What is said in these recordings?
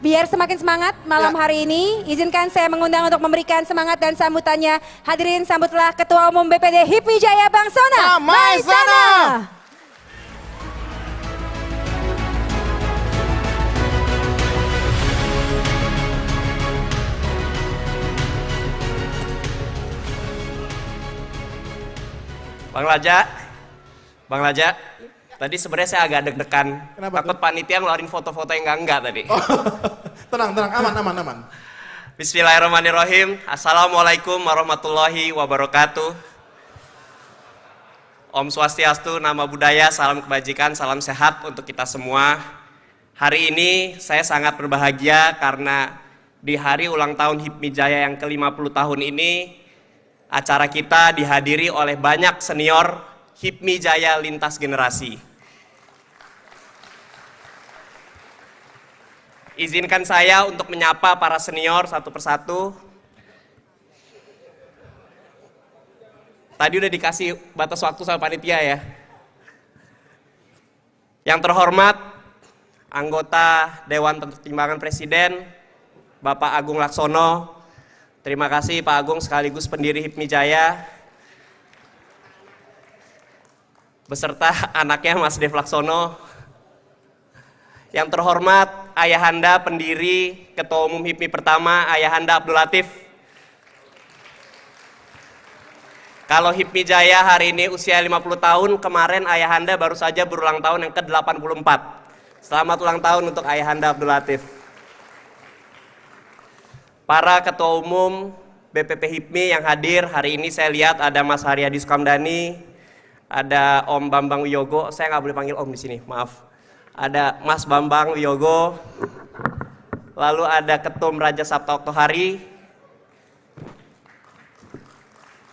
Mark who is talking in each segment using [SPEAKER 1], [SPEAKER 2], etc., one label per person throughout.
[SPEAKER 1] Biar semakin semangat malam hari ini, izinkan saya mengundang untuk memberikan semangat dan sambutannya. Hadirin sambutlah Ketua Umum BPD HIPMI Jaya Bang Sona Maisana.
[SPEAKER 2] Bang Laja, tadi sebenarnya saya agak deg-degan. Takut panitia ngeluarin foto-foto yang enggak tadi.
[SPEAKER 3] Oh, tenang, aman.
[SPEAKER 2] Bismillahirrahmanirrahim. Assalamualaikum warahmatullahi wabarakatuh. Om Swastiastu, Nama Budaya, salam kebajikan, salam sehat untuk kita semua. Hari ini saya sangat berbahagia karena di hari ulang tahun HIPMI Jaya yang ke-50 tahun ini, acara kita dihadiri oleh banyak senior HIPMI Jaya lintas generasi. Izinkan saya untuk menyapa para senior satu persatu. Tadi udah dikasih batas waktu sama panitia ya. Yang terhormat, anggota Dewan Pertimbangan Presiden, Bapak Agung Laksono. Terima kasih Pak Agung sekaligus pendiri HIPMI Jaya. Beserta anaknya Mas Dev Laksono. Yang terhormat Ayahanda pendiri Ketua Umum HIPMI pertama, Ayahanda Abdul Latif. Kalau HIPMI Jaya hari ini usia 50 tahun, kemarin Ayahanda baru saja berulang tahun yang ke-84. Selamat ulang tahun untuk Ayahanda Abdul Latif. Para Ketua Umum BPP HIPMI yang hadir hari ini, saya lihat ada Mas Haryadi Sukamdhani, ada Om Bambang Wiyogo, saya nggak boleh panggil Om di sini, maaf. Ada Mas Bambang Wiyogo, lalu ada Ketum Raja Sabta Oktohari,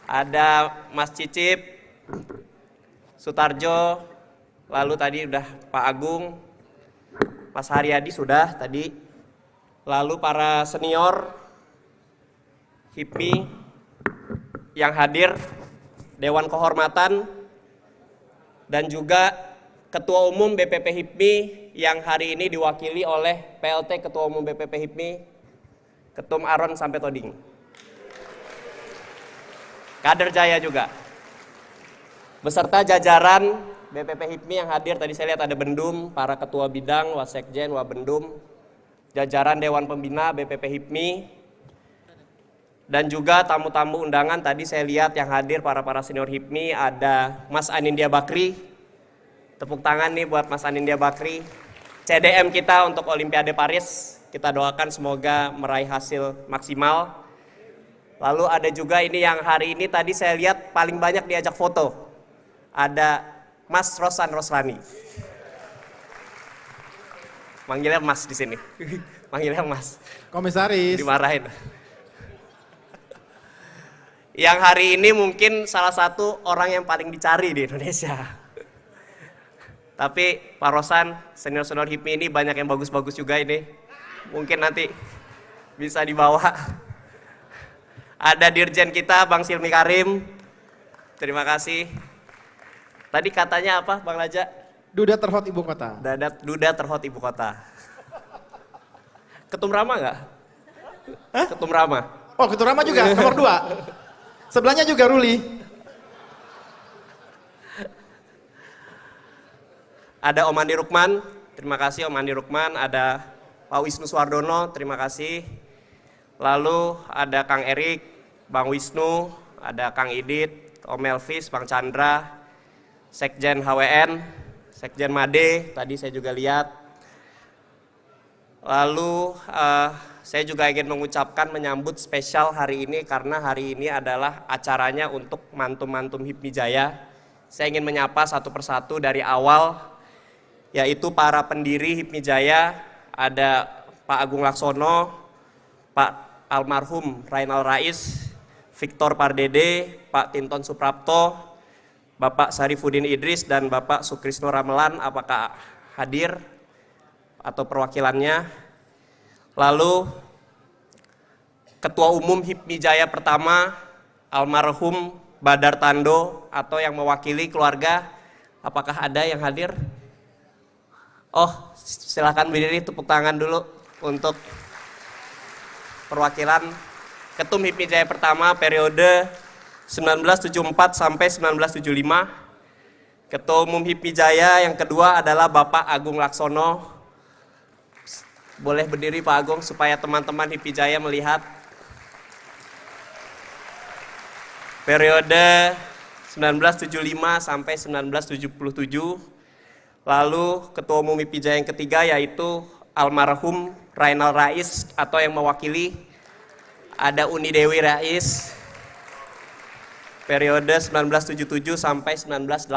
[SPEAKER 2] ada Mas Cicip, Sutarjo, lalu tadi udah Pak Agung, Mas Haryadi sudah tadi, lalu para senior HIPMI yang hadir, Dewan Kehormatan, dan juga Ketua Umum BPP HIPMI yang hari ini diwakili oleh PLT Ketua Umum BPP HIPMI, Ketum Aron sampai Toding. Kader Jaya juga. Beserta jajaran BPP HIPMI yang hadir, tadi saya lihat ada Bendum, para Ketua Bidang, Wasekjen, Wabendum, jajaran Dewan Pembina BPP HIPMI, dan juga tamu-tamu undangan. Tadi saya lihat yang hadir para senior HIPMI, ada Mas Anindya Bakri. Tepuk tangan nih buat Mas Anindya Bakri, CDM kita untuk Olimpiade Paris. Kita doakan semoga meraih hasil maksimal. Lalu ada juga ini yang hari ini tadi saya lihat paling banyak diajak foto. Ada Mas Rosan Roslani. Manggilnya Mas di sini. Manggilnya Mas.
[SPEAKER 3] Komisaris.
[SPEAKER 2] Dimarahin. Yang hari ini mungkin salah satu orang yang paling dicari di Indonesia. Tapi Pak Rosan, senior-senior HIPMI ini banyak yang bagus-bagus juga ini. Mungkin nanti bisa dibawa. Ada Dirjen kita, Bang Silmi Karim. Terima kasih. Tadi katanya apa, Bang Laja?
[SPEAKER 3] Duda terhot ibu kota.
[SPEAKER 2] Duda terhot ibu kota. Ketum Rama nggak? Ketum Rama.
[SPEAKER 3] Oh, Ketum Rama juga, nomor 2. Sebelahnya juga Ruli.
[SPEAKER 2] Ada Om Andi Rukman, terima kasih Om Andi Rukman. Ada Pak Wisnu Suwardono, terima kasih. Lalu ada Kang Erik, Bang Wisnu, ada Kang Idit, Om Melvis, Bang Chandra, Sekjen HWN, Sekjen Made, tadi saya juga lihat. Lalu saya juga ingin mengucapkan menyambut spesial hari ini karena hari ini adalah acaranya untuk mantum-mantum HIPMI Jaya. Saya ingin menyapa satu persatu dari awal, yaitu para pendiri HIPMI Jaya. Ada Pak Agung Laksono, Pak almarhum Rainal Rais, Victor Pardede, Pak Tinton Suprapto, Bapak Sarifudin Idris, dan Bapak Sukrisno Ramelan. Apakah hadir atau perwakilannya? Lalu Ketua Umum HIPMI Jaya pertama, almarhum Badar Tando, atau yang mewakili keluarga. Apakah ada yang hadir? Oh, silakan berdiri, tepuk tangan dulu. untuk perwakilan Ketum HIPMI Jaya pertama periode 1974 sampai 1975. Ketua Umum HIPMI Jaya yang kedua adalah Bapak Agung Laksono. Boleh berdiri Pak Agung supaya teman-teman HIPMI Jaya melihat. Periode 1975 sampai 1977. Lalu Ketua Umum HIPMI Jaya yang ketiga yaitu almarhum Rainal Rais atau yang mewakili ada Uni Dewi Rais. Periode 1977 sampai 1980.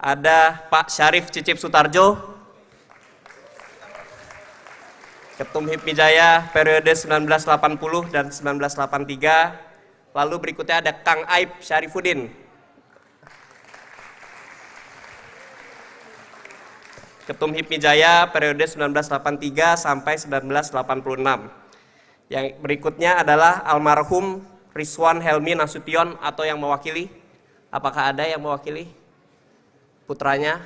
[SPEAKER 2] Ada Pak Syarif Cicip Sutarjo. Ketum HIPMI Jaya periode 1980 dan 1983. Lalu berikutnya ada Kang Aib Syarifuddin. Ketum HIPMI Jaya periode 1983 sampai 1986. Yang berikutnya adalah almarhum Rizwan Helmi Nasution atau yang mewakili. Apakah ada yang mewakili? Putranya?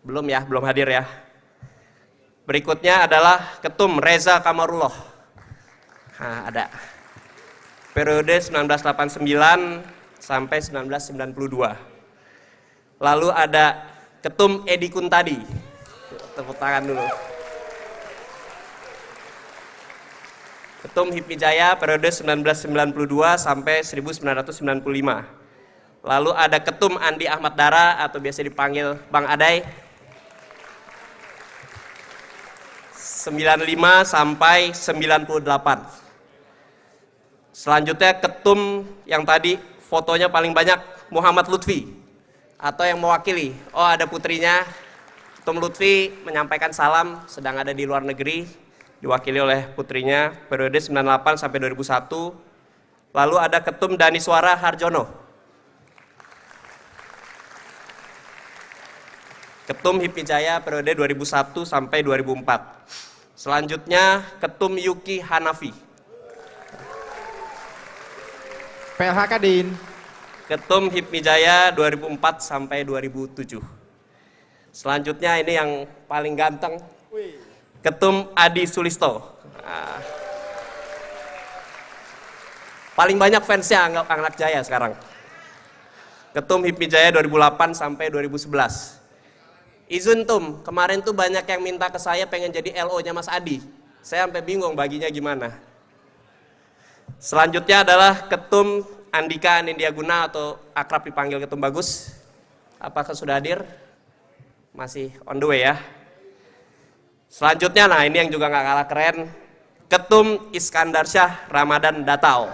[SPEAKER 2] Belum ya, belum hadir ya. Berikutnya adalah Ketum Reza Kamarullah. Nah, ada. Periode 1989 sampai 1992. Lalu ada Ketum Edi Kuntadi. Tepuk tangan dulu. Ketum HIPMI Jaya periode 1992 sampai 1995. Lalu ada Ketum Andi Ahmad Dara atau biasa dipanggil Bang Adai. 95 sampai 98. Selanjutnya Ketum yang tadi fotonya paling banyak Muhammad Lutfi atau yang mewakili. Oh, ada putrinya. Ketum Lutfi menyampaikan salam sedang ada di luar negeri. Diwakili oleh putrinya periode 98 sampai 2001. Lalu ada Ketum Daniswara Harjono. Ketum HIPMI Jaya periode 2001 sampai 2004. Selanjutnya Ketum Yuki Hanafi.
[SPEAKER 3] PLH Kadin.
[SPEAKER 2] Ketum HIPMI Jaya 2004 sampai 2007. Selanjutnya ini yang paling ganteng. Ketum Adi Sulisto. Nah, paling banyak fansnya anak Jaya sekarang. Ketum HIPMI Jaya 2008 sampai 2011. Izun Tum, kemarin tuh banyak yang minta ke saya pengen jadi LO-nya Mas Adi. Saya sampai bingung baginya gimana. Selanjutnya adalah Ketum Andika Nindiaguna atau akrab dipanggil Ketum Bagus. Apakah sudah hadir? Masih on the way ya. Selanjutnya, nah ini yang juga nggak kalah keren, Ketum Iskandar Syah Ramadan Datau.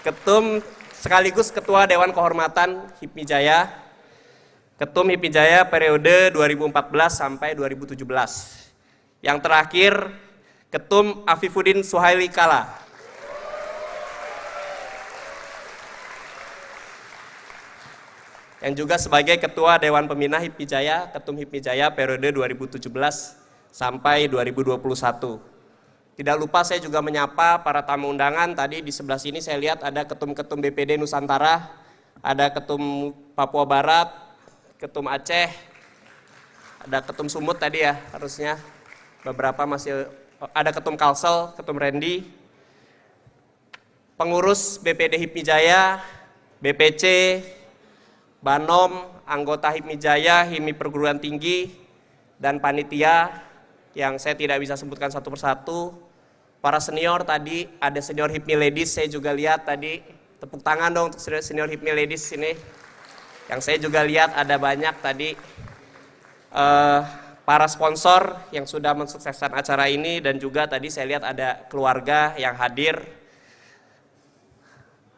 [SPEAKER 2] Ketum sekaligus Ketua Dewan Kehormatan HIPMI Jaya. Ketum HIPMI Jaya periode 2014 sampai 2017. Yang terakhir, Ketum Afifuddin Suhaili Kala. Yang juga sebagai Ketua Dewan Pembina HIPMI Jaya, Ketum HIPMI Jaya periode 2017 sampai 2021. Tidak lupa saya juga menyapa para tamu undangan. Tadi di sebelah sini saya lihat ada Ketum-Ketum BPD Nusantara, ada Ketum Papua Barat, Ketum Aceh, ada Ketum Sumut tadi ya harusnya. Beberapa masih ada Ketum Kalsel, Ketum Randy, pengurus BPD HIPMI Jaya, BPC, Banom, anggota HIPMI Jaya, HIMI Perguruan Tinggi, dan panitia yang saya tidak bisa sebutkan satu persatu. Para senior tadi, ada senior HIPMI Ladies, saya juga lihat tadi, tepuk tangan dong untuk senior HIPMI Ladies sini. Yang saya juga lihat ada banyak tadi para sponsor yang sudah mensukseskan acara ini, dan juga tadi saya lihat ada keluarga yang hadir.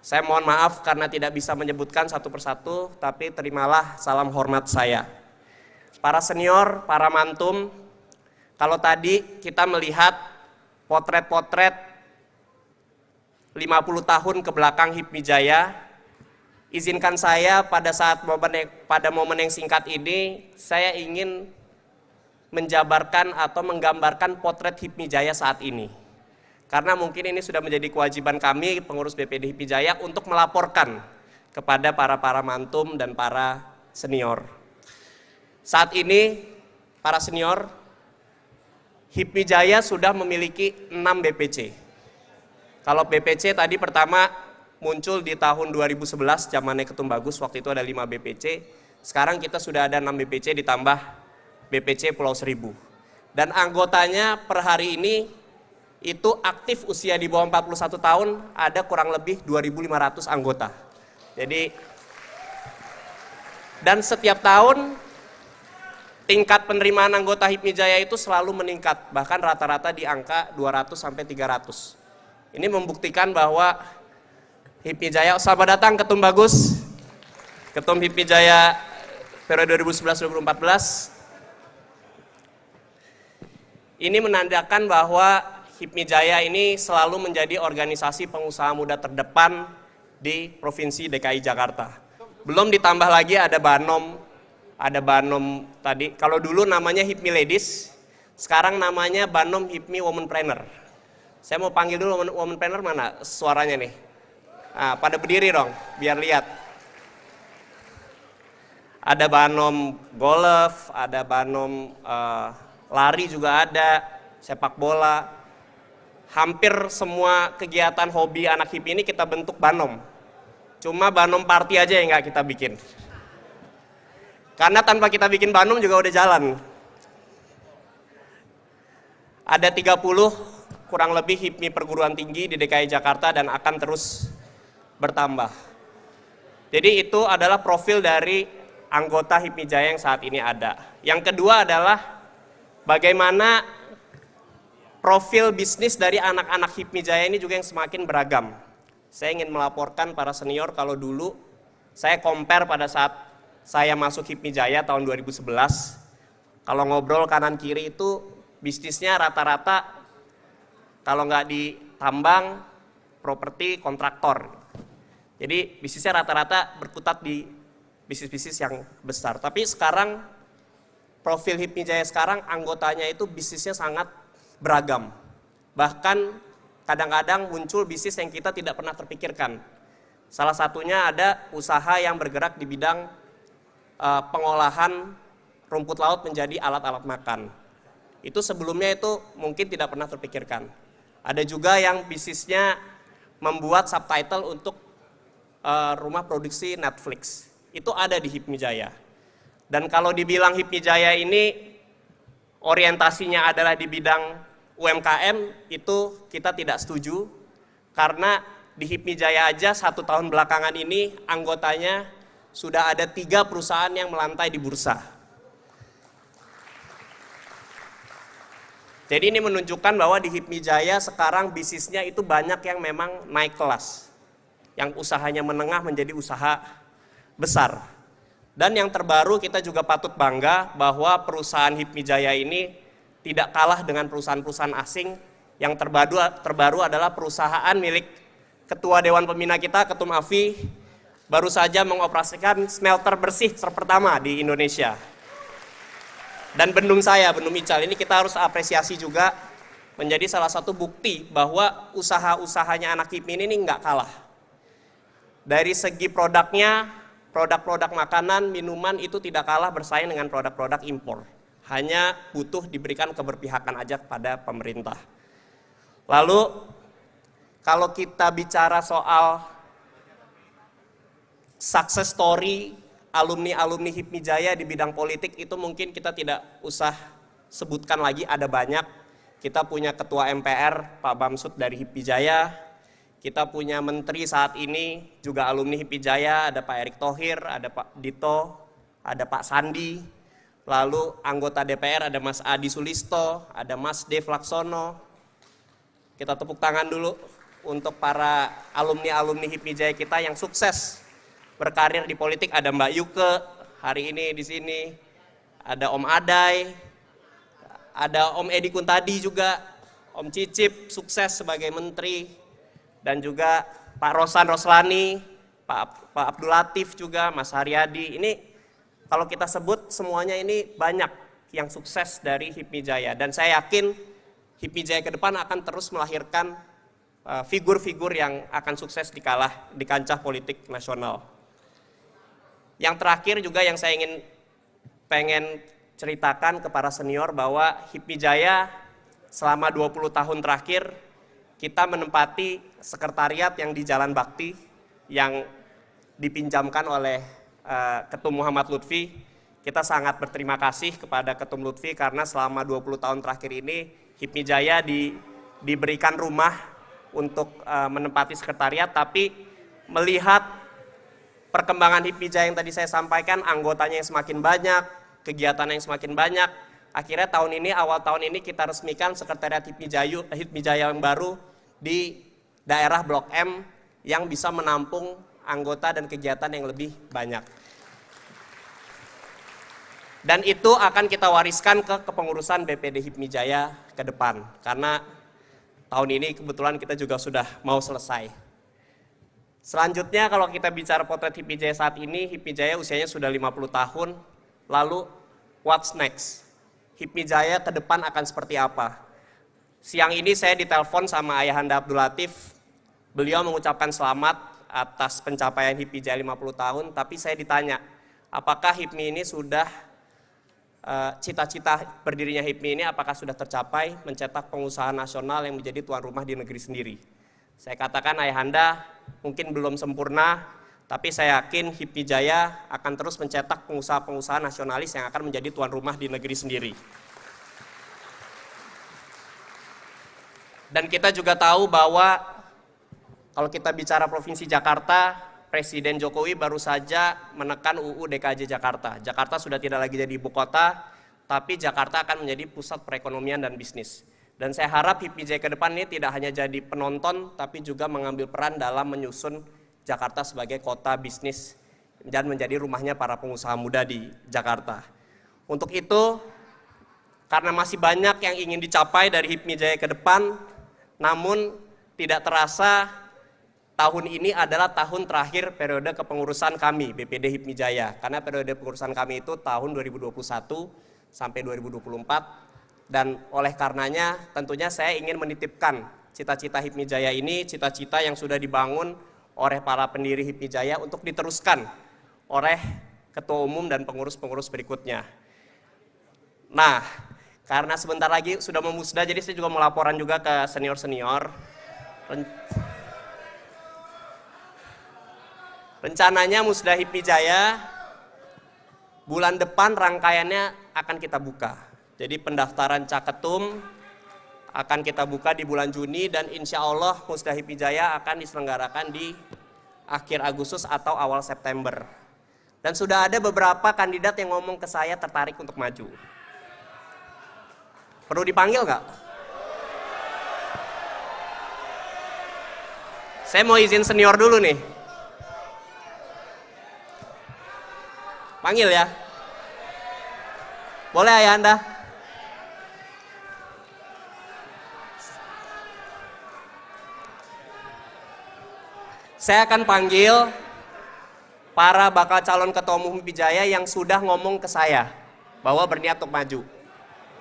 [SPEAKER 2] Saya mohon maaf karena tidak bisa menyebutkan satu persatu, tapi terimalah salam hormat saya. Para senior, para mantum, kalau tadi kita melihat potret-potret 50 tahun ke belakang HIPMI Jaya, izinkan saya pada momen yang singkat ini, saya ingin menjabarkan atau menggambarkan potret HIPMI Jaya saat ini. Karena mungkin ini sudah menjadi kewajiban kami pengurus BPD HIPMI Jaya untuk melaporkan kepada para mantum dan para senior. Saat ini para senior, HIPMI Jaya sudah memiliki 6 BPC. Kalau BPC tadi pertama muncul di tahun 2011 zamannya Ketum Bagus, waktu itu ada 5 BPC. Sekarang kita sudah ada 6 BPC ditambah BPC Pulau Seribu. Dan anggotanya per hari ini itu aktif usia di bawah 41 tahun ada kurang lebih 2.500 anggota. Jadi, dan setiap tahun tingkat penerimaan anggota HIPMI Jaya itu selalu meningkat, bahkan rata-rata di angka 200 sampai 300. Ini membuktikan bahwa HIPMI Jaya, selamat datang Ketum Bagus, Ketum HIPMI Jaya periode 2011-2014. Ini menandakan bahwa HIPMI Jaya ini selalu menjadi organisasi pengusaha muda terdepan di Provinsi DKI Jakarta. Belum ditambah lagi ada Banom tadi, kalau dulu namanya HIPMI Ladies, sekarang namanya Banom HIPMI Womanpreneur. Saya mau panggil dulu Womanpreneur, mana suaranya nih? Nah, pada berdiri dong, biar lihat. Ada Banom golf, ada Banom lari juga ada, sepak bola. Hampir semua kegiatan hobi anak HIPMI ini kita bentuk Banom. Cuma Banom party aja yang nggak kita bikin. Karena tanpa kita bikin Banom juga udah jalan. Ada 30 kurang lebih HIPMI perguruan tinggi di DKI Jakarta dan akan terus bertambah. Jadi itu adalah profil dari anggota HIPMI Jaya yang saat ini ada. Yang kedua adalah bagaimana profil bisnis dari anak-anak HIPMI Jaya ini juga yang semakin beragam. Saya ingin melaporkan para senior kalau dulu saya compare pada saat saya masuk HIPMI Jaya tahun 2011, kalau ngobrol kanan kiri itu bisnisnya rata-rata kalau nggak di tambang, properti, kontraktor. Jadi bisnisnya rata-rata berkutat di bisnis-bisnis yang besar. Tapi sekarang profil HIPMI Jaya sekarang anggotanya itu bisnisnya sangat beragam. Bahkan kadang-kadang muncul bisnis yang kita tidak pernah terpikirkan. Salah satunya ada usaha yang bergerak di bidang pengolahan rumput laut menjadi alat-alat makan. Itu sebelumnya itu mungkin tidak pernah terpikirkan. Ada juga yang bisnisnya membuat subtitle untuk rumah produksi Netflix. Itu ada di HIPMI Jaya. Dan kalau dibilang HIPMI Jaya ini orientasinya adalah di bidang UMKM, itu kita tidak setuju. Karena di HIPMI Jaya aja 1 tahun belakangan ini anggotanya sudah ada 3 perusahaan yang melantai di bursa. Jadi ini menunjukkan bahwa di HIPMI Jaya sekarang bisnisnya itu banyak yang memang naik kelas. Yang usahanya menengah menjadi usaha besar. Dan yang terbaru kita juga patut bangga bahwa perusahaan HIPMI Jaya ini tidak kalah dengan perusahaan-perusahaan asing. Yang terbaru adalah perusahaan milik Ketua Dewan Pembina kita, Ketum Afi, baru saja mengoperasikan smelter bersih pertama di Indonesia. Dan bendung Ical ini kita harus apresiasi juga, menjadi salah satu bukti bahwa usaha-usahanya anak HIPMI ini nggak kalah. Dari segi produknya, produk-produk makanan, minuman itu tidak kalah bersaing dengan produk-produk impor. Hanya butuh diberikan keberpihakan aja kepada pemerintah. Lalu kalau kita bicara soal success story alumni-alumni HIPMI Jaya di bidang politik, itu mungkin kita tidak usah sebutkan lagi, ada banyak. Kita punya Ketua MPR Pak Bamsud dari HIPMI Jaya, kita punya menteri saat ini juga alumni HIPMI Jaya, ada Pak Erick Thohir, ada Pak Dito, ada Pak Sandi, lalu anggota DPR ada Mas Adi Sulisto, ada Mas Dev Laksono. Kita tepuk tangan dulu untuk para alumni-alumni HIPMI Jaya kita yang sukses berkarir di politik. Ada Mbak Yuke hari ini di sini, ada Om Adai, ada Om Edi Kuntadi juga, Om Cicip sukses sebagai menteri, dan juga Pak Rosan Roslani, Pak Abdul Latif juga, Mas Haryadi. Ini kalau kita sebut semuanya ini banyak yang sukses dari HIPMI Jaya, dan saya yakin HIPMI Jaya ke depan akan terus melahirkan figur-figur yang akan sukses di kancah politik nasional. Yang terakhir juga yang saya ingin pengen ceritakan ke para senior bahwa HIPMI Jaya selama 20 tahun terakhir kita menempati sekretariat yang di Jalan Bakti yang dipinjamkan oleh Ketum Muhammad Lutfi. Kita sangat berterima kasih kepada Ketum Lutfi karena selama 20 tahun terakhir ini HIPMI Jaya diberikan rumah untuk menempati sekretariat, tapi melihat perkembangan HIPMI Jaya yang tadi saya sampaikan, anggotanya yang semakin banyak, kegiatan yang semakin banyak, akhirnya awal tahun ini kita resmikan sekretariat HIPMI Jaya yang baru di daerah Blok M yang bisa menampung anggota dan kegiatan yang lebih banyak. Dan itu akan kita wariskan ke kepengurusan BPD HIPMI Jaya ke depan, karena tahun ini kebetulan kita juga sudah mau selesai. Selanjutnya kalau kita bicara potret HIPMI Jaya saat ini, HIPMI Jaya usianya sudah 50 tahun. Lalu what's next? HIPMI Jaya ke depan akan seperti apa? Siang ini saya ditelepon sama Ayahanda Abdul Latif. Beliau mengucapkan selamat atas pencapaian HIPMI Jaya 50 tahun, tapi saya ditanya, apakah HIPMI ini sudah cita-cita berdirinya HIPMI ini apakah sudah tercapai mencetak pengusaha nasional yang menjadi tuan rumah di negeri sendiri? Saya katakan, Ayahanda, mungkin belum sempurna, tapi saya yakin HIPMI Jaya akan terus mencetak pengusaha-pengusaha nasionalis yang akan menjadi tuan rumah di negeri sendiri. Dan kita juga tahu bahwa kalau kita bicara Provinsi Jakarta, Presiden Jokowi baru saja menekan UU DKJ Jakarta. Jakarta sudah tidak lagi jadi ibu kota, tapi Jakarta akan menjadi pusat perekonomian dan bisnis. Dan saya harap HIPMI Jaya ke depan ini tidak hanya jadi penonton, tapi juga mengambil peran dalam menyusun Jakarta sebagai kota bisnis dan menjadi rumahnya para pengusaha muda di Jakarta. Untuk itu, karena masih banyak yang ingin dicapai dari HIPMI Jaya ke depan, namun tidak terasa tahun ini adalah tahun terakhir periode kepengurusan kami, BPD HIPMI Jaya. Karena periode pengurusan kami itu tahun 2021 sampai 2024. Dan oleh karenanya tentunya saya ingin menitipkan cita-cita HIPMI Jaya ini, cita-cita yang sudah dibangun oleh para pendiri HIPMI Jaya untuk diteruskan oleh ketua umum dan pengurus-pengurus berikutnya. Nah, karena sebentar lagi sudah mau musda, jadi saya juga mau laporan juga ke senior-senior. Rencananya musda HIPMI Jaya bulan depan rangkaiannya akan kita buka. Jadi pendaftaran caketum akan kita buka di bulan Juni dan insya Allah musda HIPMI Jaya akan diselenggarakan di akhir Agustus atau awal September. Dan sudah ada beberapa kandidat yang ngomong ke saya tertarik untuk maju. Perlu dipanggil nggak? Saya mau izin senior dulu nih. Panggil ya. Boleh Ayahanda? Saya akan panggil para bakal calon ketua umum HIPMI Jaya yang sudah ngomong ke saya bahwa berniat untuk maju.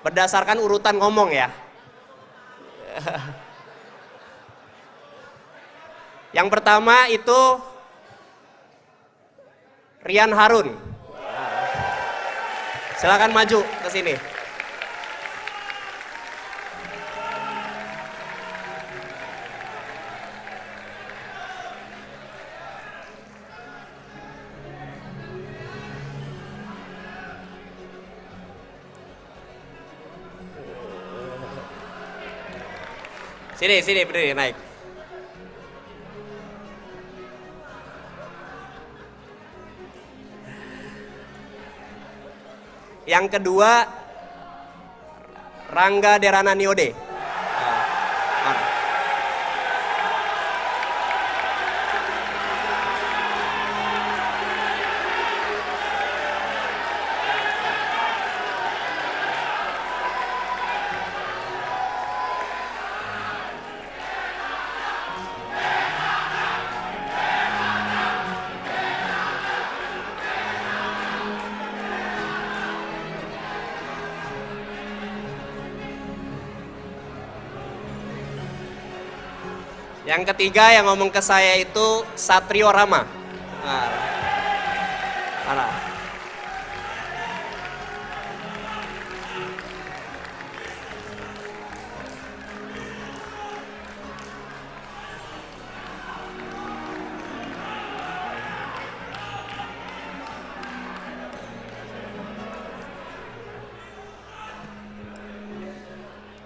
[SPEAKER 2] Berdasarkan urutan ngomong ya. Yang pertama itu Rian Harun. Silakan maju ke sini. Sini berdiri naik. Yang kedua Rangga Derana Niode. Yang ketiga yang ngomong ke saya itu Satrio Rama. Mana?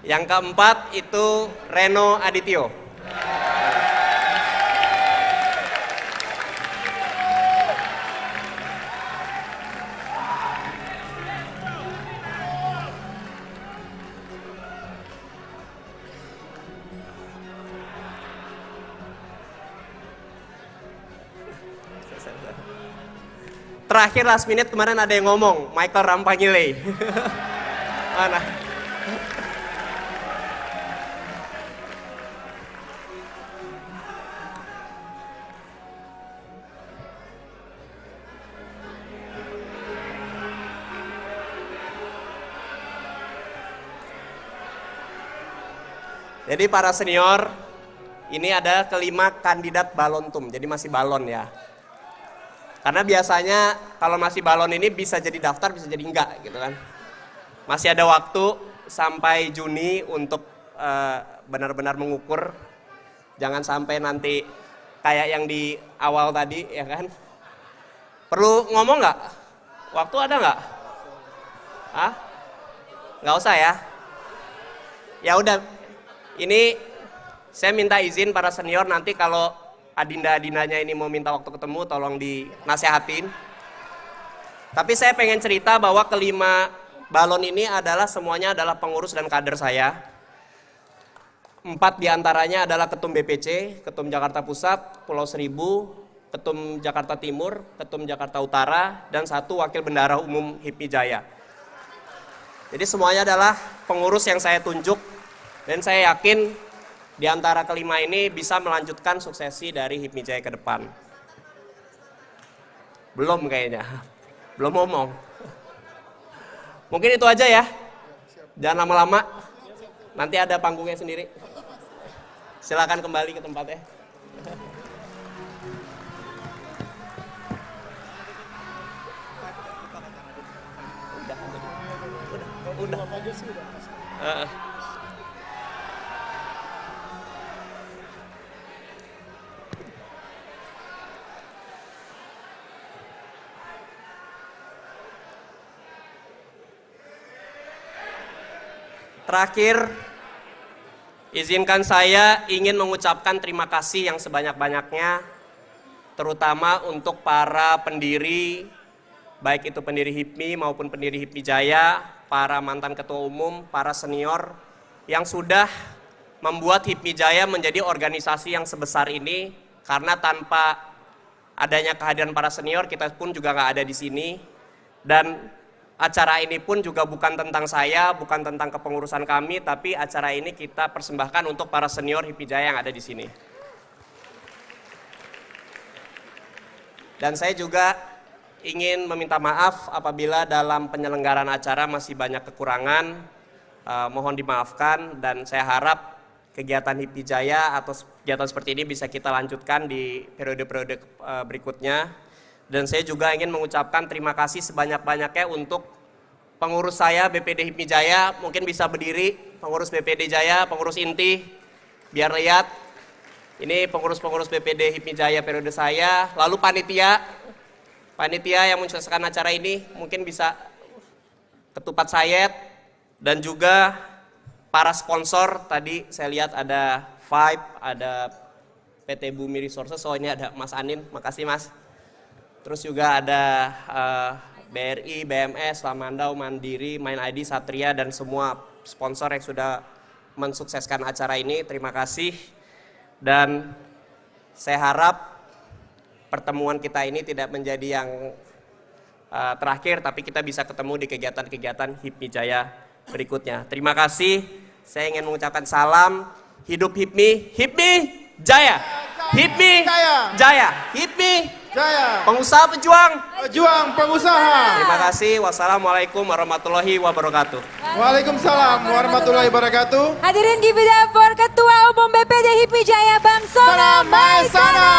[SPEAKER 2] Yang keempat itu Reno Adityo. Terakhir last minute kemarin ada yang ngomong, Michael Rampangile. Mana? Jadi para senior, ini ada kelima kandidat balontum, jadi masih balon ya. Karena biasanya kalau masih balon ini bisa jadi daftar, bisa jadi enggak gitu kan. Masih ada waktu sampai Juni untuk benar-benar mengukur. Jangan sampai nanti kayak yang di awal tadi ya kan. Perlu ngomong nggak? Waktu ada nggak? Hah? Nggak usah ya? Ya udah, ini saya minta izin para senior nanti kalau adinda-adindanya ini mau minta waktu ketemu, tolong dinasehatin. Tapi saya pengen cerita bahwa kelima balon ini adalah semuanya adalah pengurus dan kader saya. 4 diantaranya adalah Ketum BPC, Ketum Jakarta Pusat, Pulau Seribu, Ketum Jakarta Timur, Ketum Jakarta Utara, dan 1 Wakil Bendahara Umum HIPMI Jaya. Jadi semuanya adalah pengurus yang saya tunjuk, dan saya yakin di antara kelima ini bisa melanjutkan suksesi dari HIPMI Jaya ke depan. Belum kayaknya, belum ngomong. Mungkin itu aja ya, jangan lama-lama, nanti ada panggungnya sendiri. Silakan kembali ke tempatnya. Udah. Terakhir, izinkan saya ingin mengucapkan terima kasih yang sebanyak-banyaknya, terutama untuk para pendiri, baik itu pendiri HIPMI maupun pendiri HIPMI Jaya, para mantan ketua umum, para senior, yang sudah membuat HIPMI Jaya menjadi organisasi yang sebesar ini, karena tanpa adanya kehadiran para senior, kita pun juga nggak ada di sini. Dan acara ini pun juga bukan tentang saya, bukan tentang kepengurusan kami, tapi acara ini kita persembahkan untuk para senior HIPMI Jaya yang ada di sini. Dan saya juga ingin meminta maaf apabila dalam penyelenggaraan acara masih banyak kekurangan, mohon dimaafkan, dan saya harap kegiatan HIPMI Jaya atau kegiatan seperti ini bisa kita lanjutkan di periode-periode berikutnya. Dan saya juga ingin mengucapkan terima kasih sebanyak-banyaknya untuk pengurus saya BPD HIPMI Jaya. Mungkin bisa berdiri, pengurus BPD Jaya, pengurus inti, biar lihat. Ini pengurus-pengurus BPD HIPMI Jaya periode saya. Lalu panitia yang mensukseskan acara ini, mungkin bisa Ketupat Sayet. Dan juga para sponsor, tadi saya lihat ada Vibe, ada PT Bumi Resources, oh ini ada Mas Anin, makasih Mas. Terus juga ada BRI, BMS, Lamandau, Mandiri, Main ID, Satria, dan semua sponsor yang sudah mensukseskan acara ini. Terima kasih. Dan saya harap pertemuan kita ini tidak menjadi yang terakhir, tapi kita bisa ketemu di kegiatan-kegiatan HIPMI Jaya berikutnya. Terima kasih. Saya ingin mengucapkan salam. Hidup HIPMI, HIPMI Jaya. HIPMI Jaya. HIPMI Jaya. Pengusaha pejuang.
[SPEAKER 3] Pejuang pengusaha.
[SPEAKER 2] Terima kasih. Wassalamualaikum warahmatullahi wabarakatuh.
[SPEAKER 3] Waalaikumsalam warahmatullahi wabarakatuh.
[SPEAKER 1] Hadirin give it up for Ketua Umum BPD HIPMI Jaya Bang Sona Maesana.